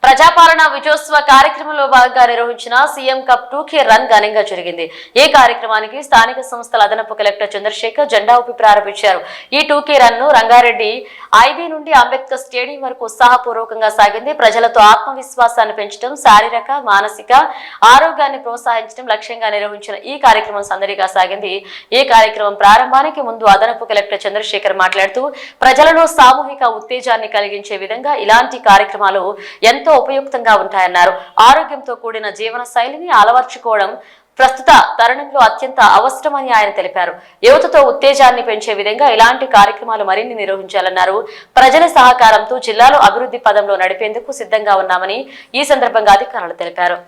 ప్రజాపాలన విజయోత్సవ కార్యక్రమంలో భాగంగా నిర్వహించిన సీఎం కప్ 2K రన్ ఘనంగా జరిగింది. ఈ కార్యక్రమానికి స్థానిక సంస్థల అదనపు కలెక్టర్ చంద్రశేఖర్ జెండా ఊపి ప్రారంభించారు. ఈ 2K రన్ ను రంగారెడ్డి ఐబీ నుండి అంబేద్కర్ స్టేడియం వరకు ఉత్సాహపూర్వకంగా సాగింది. ప్రజలతో ఆత్మవిశ్వాసాన్ని పెంచడం, శారీరక మానసిక ఆరోగ్యాన్ని ప్రోత్సహించడం లక్ష్యంగా నిర్వహించిన ఈ కార్యక్రమం సందడిగా సాగింది. ఈ కార్యక్రమం ప్రారంభానికి ముందు అదనపు కలెక్టర్ చంద్రశేఖర్ మాట్లాడుతూ ప్రజలలో సామూహిక ఉత్తేజాన్ని కలిగించే విధంగా ఇలాంటి కార్యక్రమాలు ఎంతో ఉపయుక్తంగా ఉంటాయన్నారు. ఆరోగ్యంతో కూడిన జీవన శైలిని అలవర్చుకోవడం ప్రస్తుత తరుణంలో అత్యంత అవసరమని ఆయన తెలిపారు. యువతతో ఉత్తేజాన్ని పెంచే విధంగా ఇలాంటి కార్యక్రమాలు మరిన్ని నిర్వహించాలన్నారు. ప్రజల సహకారంతో జిల్లాలో అభివృద్ధి పదంలో నడిపేందుకు సిద్ధంగా ఉన్నామని ఈ సందర్భంగా అధికారులు తెలిపారు.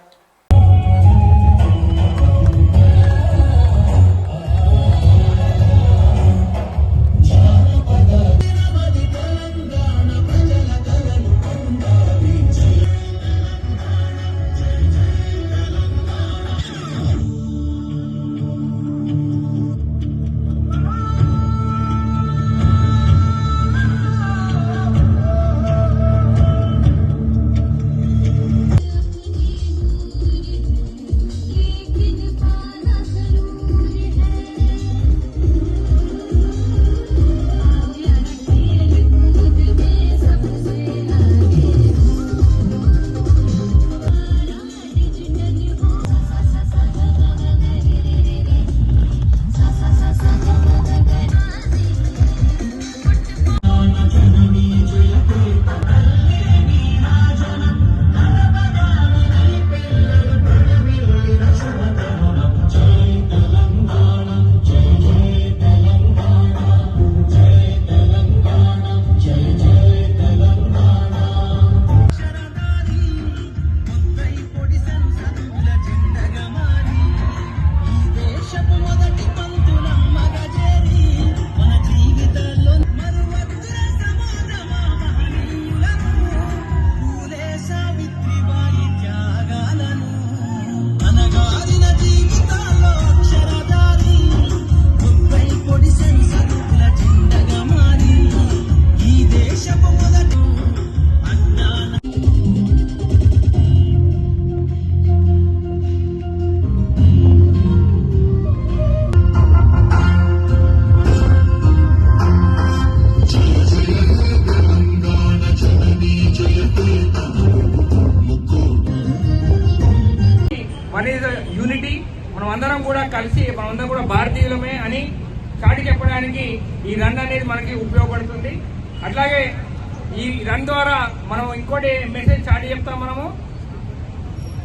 యూనిటీ మనమందరం కూడా కలిసి మనమందరం కూడా భారతీయులమే అని చాటి చెప్పడానికి ఈ రన్ అనేది మనకి ఉపయోగపడుతుంది. అట్లాగే ఈ రన్ ద్వారా మనం ఇంకోటి మెసేజ్ చాటి చెప్తాం. మనము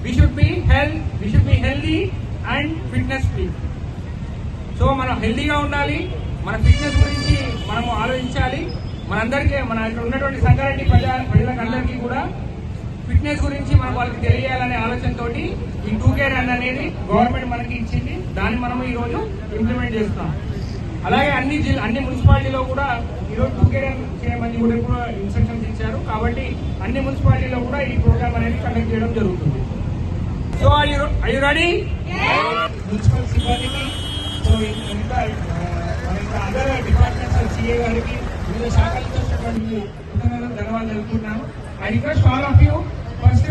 we should be healthy and fitness free. So మనం హెల్దీగా ఉండాలి, మన ఫిట్నెస్ గురించి మనము ఆలోచించాలి. మనందరికీ మన ఇక్కడ ఉన్నటువంటి సంగారెడ్డి ప్రజలందరికీ కూడా ఫిట్నెస్ గురించి మనం వాళ్ళకి తెలియాలనే ఆలోచనతో ఈ 2K రన్ అనేది గవర్నమెంట్ మనకి ఇచ్చింది. దాన్ని మనం ఈ రోజు ఇంప్లిమెంట్ చేస్తున్నాం. అలాగే అన్ని మున్సిపాలిటీలో కూడా ఈరోజు 2K రన్ చేయమని కూడా ఇన్స్ట్రక్షన్స్ ఇచ్చారు. కాబట్టి అన్ని మున్సిపాలిటీలో కూడా ఈ ప్రోగ్రామ్ అనేది కండక్ట్ చేయడం జరుగుతుంది. So are you ready? Municipal సిబ్బందికి, సో ఇంకా అదర్ డిపార్ట్మెంట్స్ సిఏ గారికి, వివిధ శాఖలకు వచ్చినటువంటి ధన్యవాదాలు తెలుపుతున్నాను. I request all of you, first